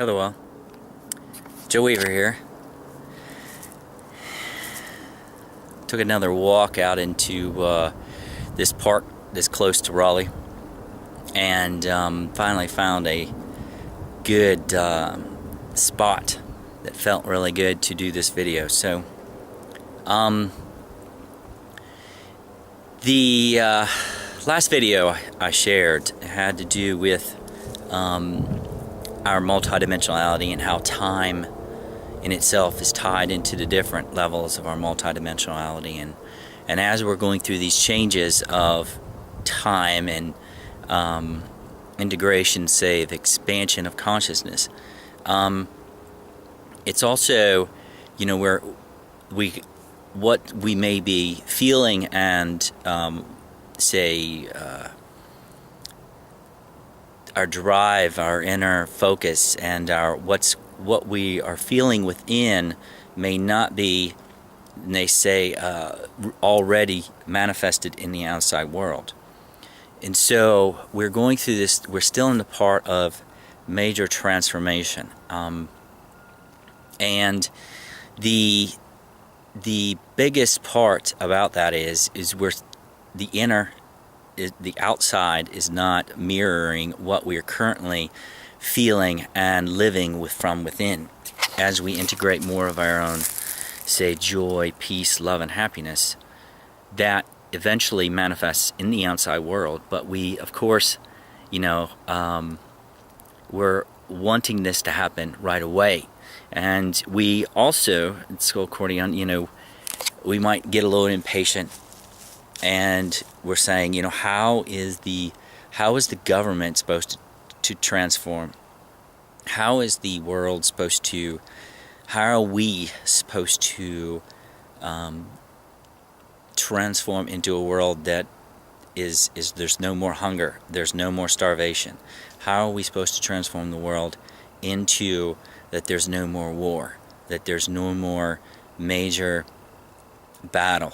Hello all. Joe Weaver here. Took another walk out into this park that's close to Raleigh, and finally found a good spot that felt really good to do this video. So the last video I shared had to do with our multidimensionality and how time in itself is tied into the different levels of our multidimensionality, and as we're going through these changes of time and integration, say the expansion of consciousness, it's also, you know, where what we may be feeling and say our drive, our inner focus, and what we are feeling within may not be, they say, already manifested in the outside world. And so we're going through this, we're still in the part of major transformation. And the biggest part about that is where the outside is not mirroring what we're currently feeling and living from within. As we integrate more of our own, say, joy, peace, love, and happiness, that eventually manifests in the outside world. But we, of course, you know, we're wanting this to happen right away. And we also, it's called accordion, you know, we might get a little impatient, and we're saying, you know, how is the government supposed to transform? How is the world supposed to, how are we supposed to transform into a world that is there's no more hunger, there's no more starvation? How are we supposed to transform the world into that there's no more war, that there's no more major battle,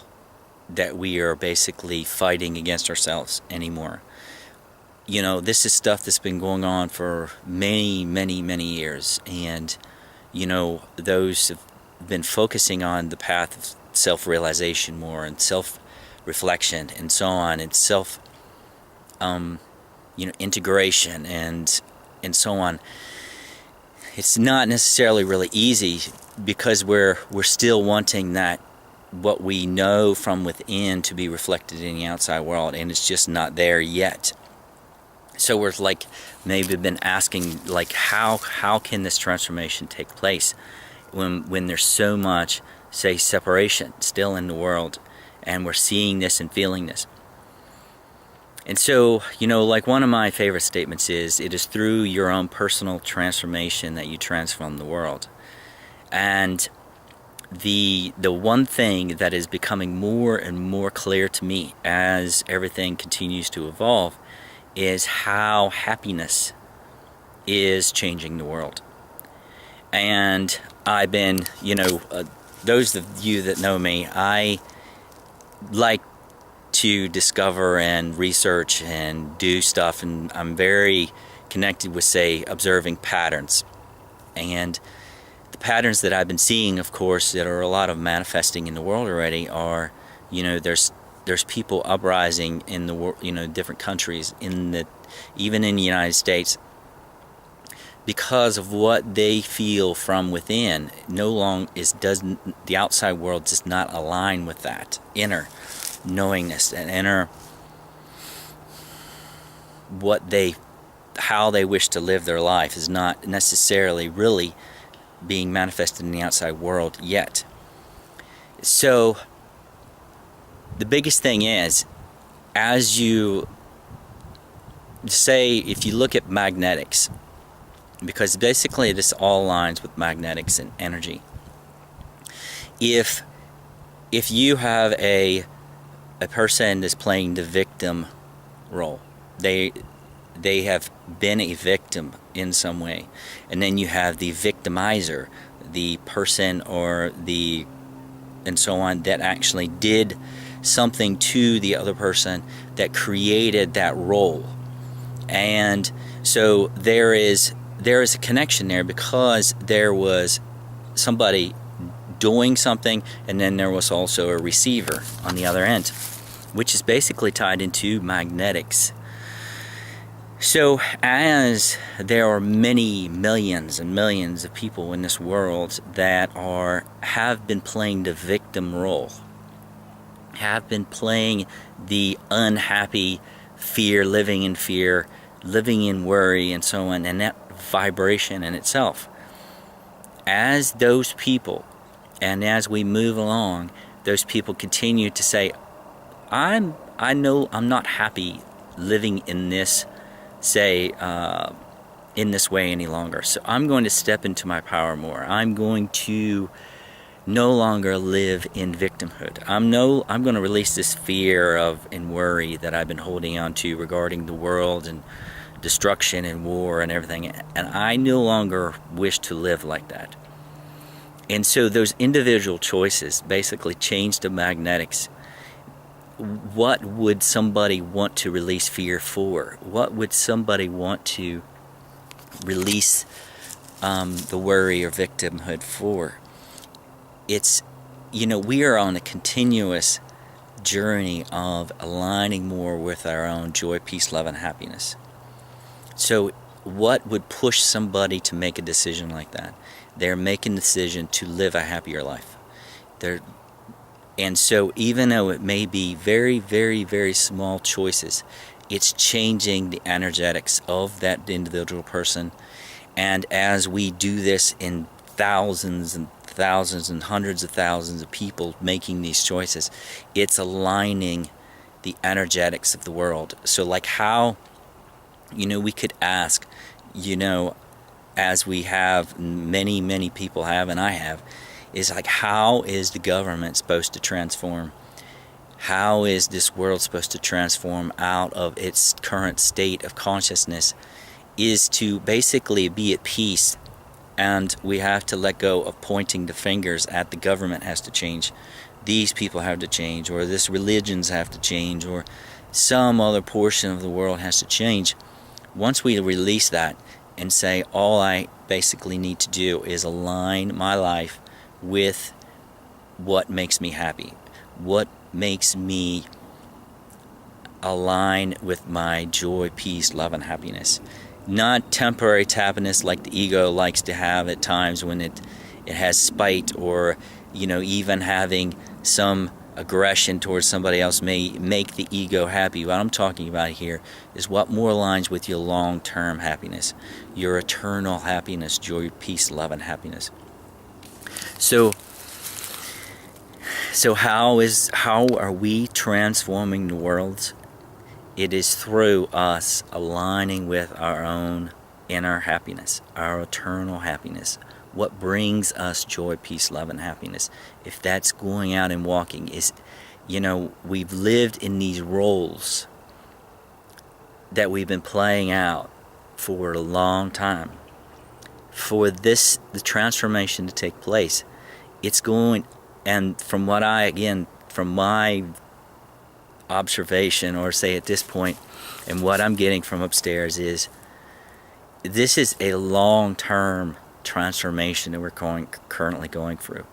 that we are basically fighting against ourselves anymore? You know, this is stuff that's been going on for many, many, many years. And, you know, those have been focusing on the path of self-realization more, and self-reflection, and so on, and self, you know, integration, and so on. It's not necessarily really easy, because we're still wanting that, what we know from within, to be reflected in the outside world, and it's just not there yet. So we're like, maybe been asking, like, how can this transformation take place when there's so much, say, separation still in the world, and we're seeing this and feeling this? And so, you know, like, one of my favorite statements is, it is through your own personal transformation that you transform the world. And the one thing that is becoming more and more clear to me as everything continues to evolve is how happiness is changing the world. And I've been, you know, those of you that know me, I like to discover and research and do stuff, and I'm very connected with, say, observing patterns. And the patterns that I've been seeing, of course, that are a lot of manifesting in the world already, are, you know, there's people uprising in the world, you know, different countries, even in the United States, because of what they feel from within. The outside world does not align with that inner knowingness, and inner how they wish to live their life is not necessarily really being manifested in the outside world yet. So the biggest thing is, as you say, if you look at magnetics, because basically this all aligns with magnetics and energy. If you have a person that's playing the victim role, they have been a victim in some way, and then you have the victimizer, the person and so on, that actually did something to the other person that created that role. And so there is there is a connection there because there was somebody doing something, and then there was also a receiver on the other end, which is basically tied into magnetics. So as there are many millions and millions of people in this world that have been playing the victim role, have been playing the unhappy living in worry and so on, and that vibration in itself, as those people, and as we move along, those people continue to say, I know I'm not happy living in this, in this way any longer. So I'm going to step into my power more. I'm going to no longer live in victimhood. I'm going to release this fear and worry that I've been holding on to regarding the world and destruction and war and everything. And I no longer wish to live like that. And so those individual choices basically change the magnetics. What would somebody want to release fear for? What would somebody want to release the worry or victimhood for? It's, we are on a continuous journey of aligning more with our own joy, peace, love, and happiness. So what would push somebody to make a decision like that? They're making the decision to live a happier life. And so even though it may be very, very, very small choices, it's changing the energetics of that individual person. And as we do this in thousands and thousands and hundreds of thousands of people making these choices, it's aligning the energetics of the world. So like how, we could ask, as we have, many, many people have, and I have, is like, how is the government supposed to transform? How is this world supposed to transform out of its current state of consciousness? Is to basically be at peace, and we have to let go of pointing the fingers at the government has to change, these people have to change, or this religions have to change, or some other portion of the world has to change. Once we release that and say, all I basically need to do is align my life with what makes me happy, what makes me align with my joy, peace, love, and happiness. Not temporary happiness like the ego likes to have at times when it has spite, or even having some aggression towards somebody else may make the ego happy. What I'm talking about here is what more aligns with your long-term happiness, your eternal happiness, joy, peace, love, and happiness. So how are we transforming the world? It is through us aligning with our own inner happiness, our eternal happiness. What brings us joy, peace, love, and happiness? If that's going out and walking, we've lived in these roles that we've been playing out for a long time. For the transformation to take place, it's going, and from my observation, or say at this point, and what I'm getting from upstairs is, this is a long-term transformation that we're currently going through.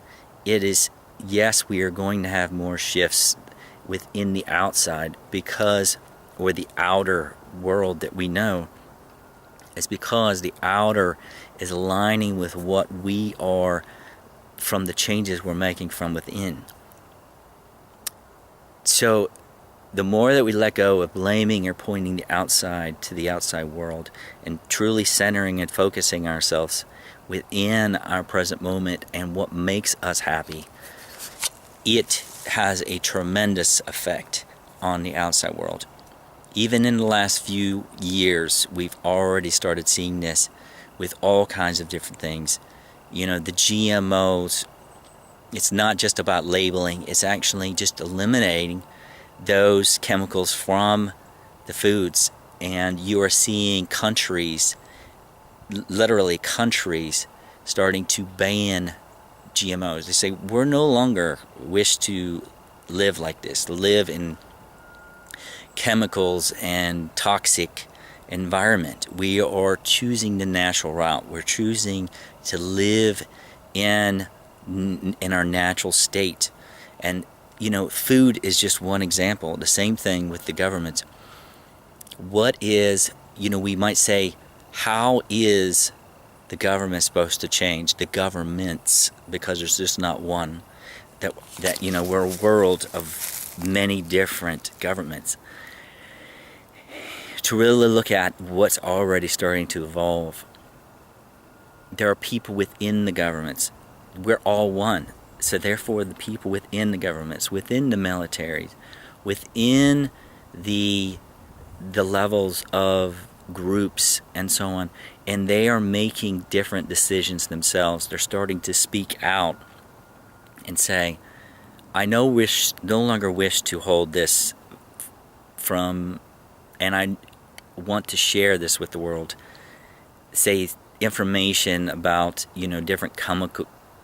It is, yes, we are going to have more shifts within the outside or the outer world that we know, is because the outer is aligning with what we are from the changes we're making from within. So the more that we let go of blaming or pointing the outside to the outside world, and truly centering and focusing ourselves within our present moment and what makes us happy, it has a tremendous effect on the outside world. Even in the last few years, we've already started seeing this with all kinds of different things. The GMOs, it's not just about labeling, it's actually just eliminating those chemicals from the foods. And you are seeing countries, literally countries, starting to ban GMOs. They say, we're no longer wish to live like this, live in chemicals and toxic environment. We are choosing the natural route. We're choosing to live in our natural state. And food is just one example. The same thing with the government. What is, we might say, how is the government supposed to change? The governments, because there's just not one. That we're a world of many different governments. To really look at what's already starting to evolve, there are people within the governments. We're all one. So therefore, the people within the governments, within the militaries, within the levels of groups and so on, and they are making different decisions themselves. They're starting to speak out and say, I no longer wish to hold this from, and I want to share this with the world. Say information about different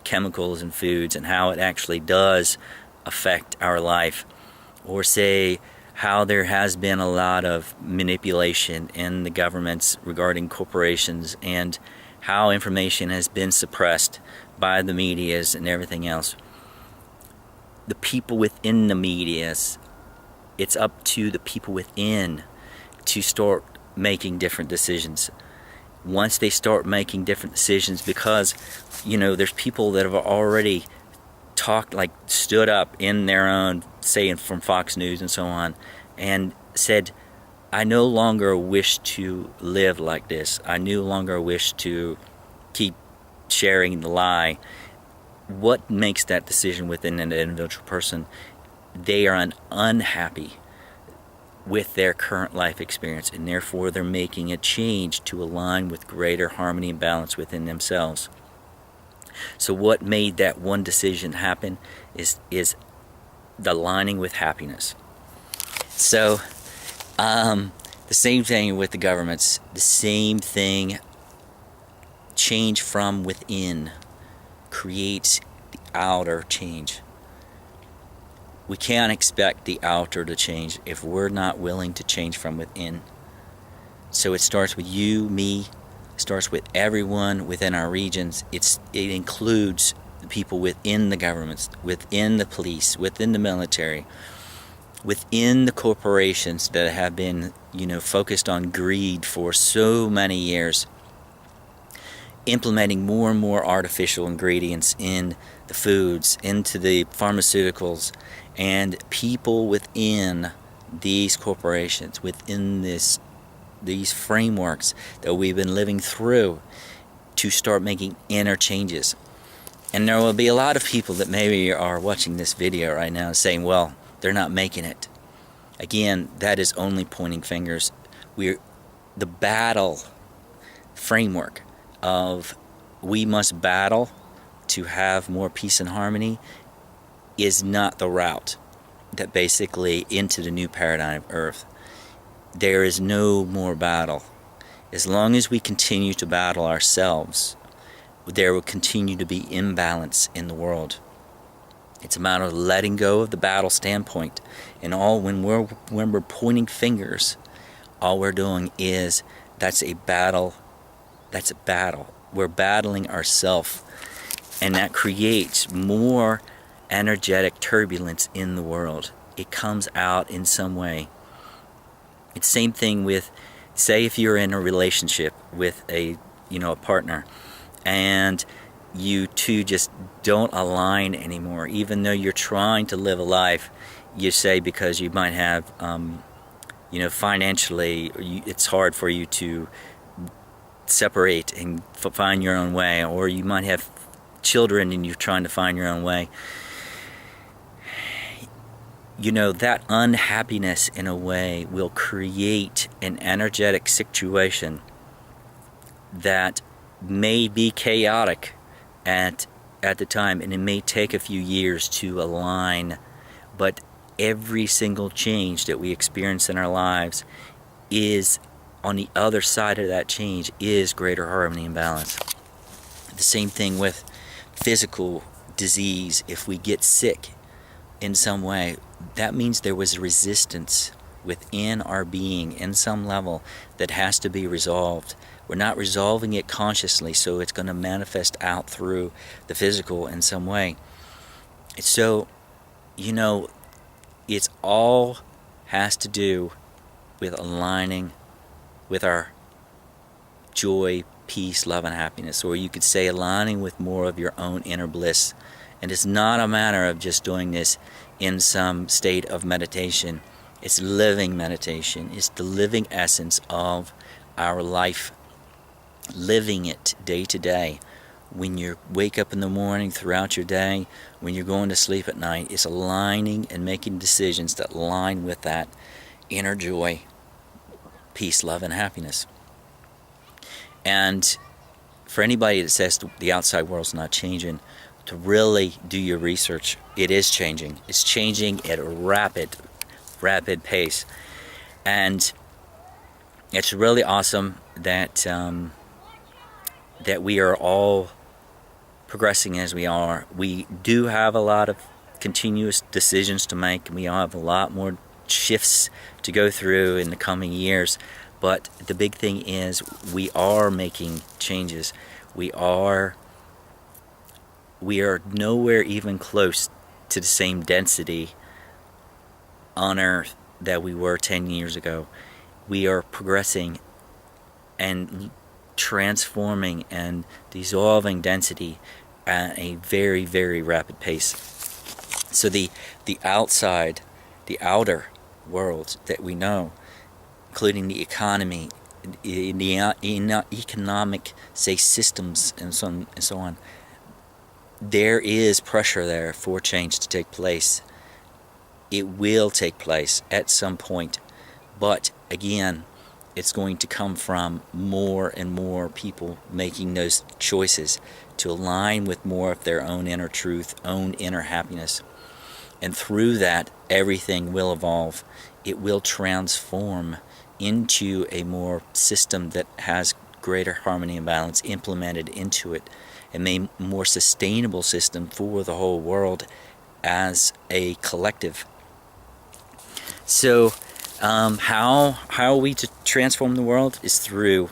chemicals in foods and how it actually does affect our life, or say how there has been a lot of manipulation in the governments regarding corporations, and how information has been suppressed by the medias and everything else. The people within the medias, it's up to the people within to start making different decisions. Once they start making different decisions, because there's people that have already stood up in their own, say from Fox News and so on, and said, I no longer wish to live like this. I no longer wish to keep sharing the lie. What makes that decision within an individual person? They are unhappy with their current life experience, and therefore they're making a change to align with greater harmony and balance within themselves. So what made that one decision happen is the aligning with happiness. So the same thing with the governments, the same thing. Change from within creates the outer change. We can't expect the outer to change if we're not willing to change from within. So it starts with you, me, it starts with everyone within our regions. It includes the people within the governments, within the police, within the military, within the corporations that have been, focused on greed for so many years, implementing more and more artificial ingredients in the foods, into the pharmaceuticals, and people within these corporations, within these frameworks that we've been living through, to start making inner changes. And there will be a lot of people that maybe are watching this video right now saying, well, they're not making it. Again, that is only pointing fingers. The battle framework of we must battle to have more peace and harmony is not the route that basically into the new paradigm of Earth. There is no more battle. As long as we continue to battle ourselves, there will continue to be imbalance in the world. It's a matter of letting go of the battle standpoint, and when we're pointing fingers, all we're doing is that's a battle. That's a battle. We're battling ourselves, and that creates more energetic turbulence in the world. It comes out in some way. It's the same thing with, say, if you're in a relationship with a partner, and you two just don't align anymore, even though you're trying to live a life, you say, because you might have, financially, it's hard for you to separate and find your own way, or you might have children and you're trying to find your own way. That unhappiness in a way will create an energetic situation that may be chaotic at the time, and it may take a few years to align, but every single change that we experience in our lives is, on the other side of that change, is greater harmony and balance. The same thing with physical disease. If we get sick in some way, that means there was resistance within our being in some level that has to be resolved. We're not resolving it consciously, so it's going to manifest out through the physical in some way. So, you know, it's all has to do with aligning with our joy, peace, love, and happiness. Or you could say aligning with more of your own inner bliss. And it's not a matter of just doing this in some state of meditation. It's living meditation. It's the living essence of our life. Living it day to day. When you wake up in the morning, throughout your day, when you're going to sleep at night, it's aligning and making decisions that align with that inner joy, peace, love, and happiness. And for anybody that says the outside world's not changing, to really do your research, it is changing. It's changing at a rapid pace. And it's really awesome that that we are all progressing as we are. We do have a lot of continuous decisions to make. We all have a lot more shifts to go through in the coming years. But the big thing is we are making changes. We are nowhere even close to the same density on Earth that we were 10 years ago. We are progressing and transforming and dissolving density at a very, very rapid pace. So the outside, the outer world that we know, including the economy, in the economic, say, systems and so on, there is pressure there for change to take place. It will take place at some point, but again, it's going to come from more and more people making those choices to align with more of their own inner truth, own inner happiness. And through that, everything will evolve. It will transform into a more system that has greater harmony and balance implemented into it, and a more sustainable system for the whole world as a collective. So how are we to transform the world? Is through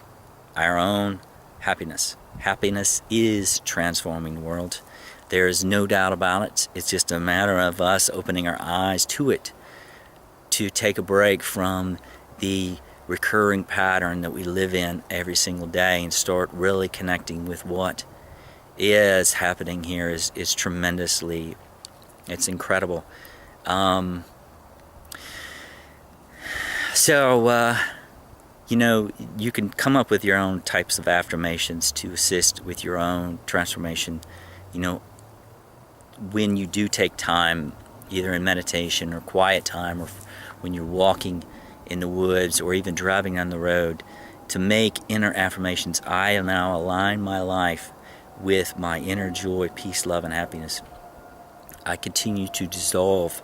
our own happiness. Happiness is transforming the world. There is no doubt about it. It's just a matter of us opening our eyes to it, to take a break from the recurring pattern that we live in every single day and start really connecting with what is happening here is tremendously, it's incredible. So, you know, you can come up with your own types of affirmations to assist with your own transformation. You know, when you do take time, either in meditation or quiet time, or when you're walking in the woods or even driving on the road, to make inner affirmations. I now align my life with my inner joy, peace, love, and happiness. I continue to dissolve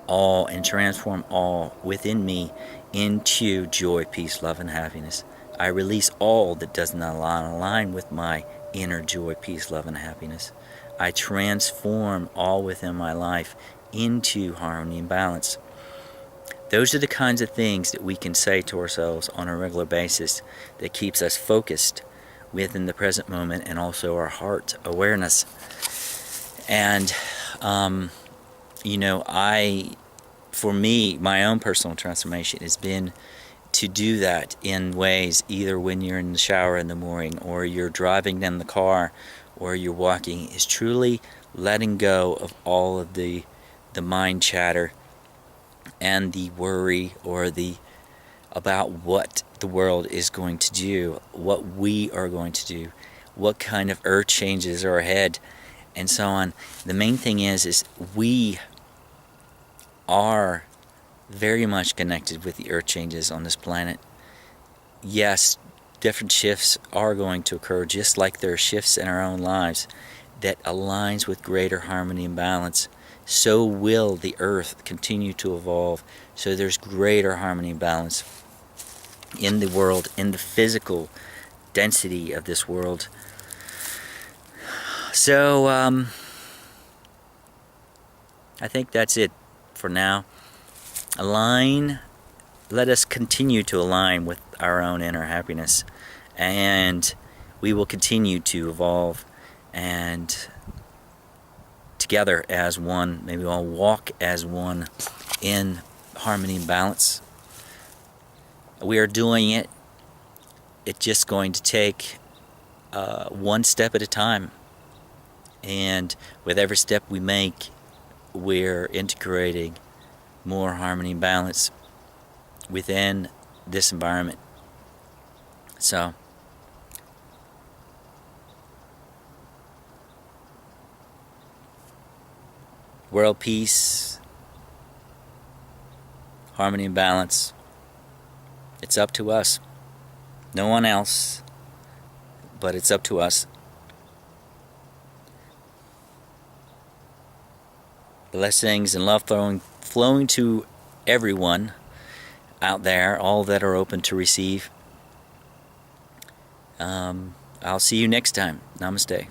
all and transform all within me into joy, peace, love, and happiness. I release all that does not align with my inner joy, peace, love, and happiness. I transform all within my life into harmony and balance. Those are the kinds of things that we can say to ourselves on a regular basis that keeps us focused within the present moment and also our heart awareness. And, you know, for me, my own personal transformation has been to do that in ways, either when you're in the shower in the morning or you're driving in the car or you're walking, is truly letting go of all of the mind chatter and the worry or about what the world is going to do, what we are going to do, what kind of earth changes are ahead, and so on. The main thing is we are very much connected with the earth changes on this planet. Yes, different shifts are going to occur, just like there are shifts in our own lives that aligns with greater harmony and balance. So will the earth continue to evolve, so there's greater harmony and balance in the world, in the physical density of this world. So I think that's it for now. Align let us continue to align with our own inner happiness, and we will continue to evolve, and together as one, maybe we'll walk as one in harmony and balance. We are doing it. It's just going to take one step at a time, and with every step we make, we're integrating more harmony and balance within this environment. So, world peace, harmony and balance, it's up to us. No one else, but it's up to us. Blessings and love flowing to everyone out there, all that are open to receive. I'll see you next time. Namaste.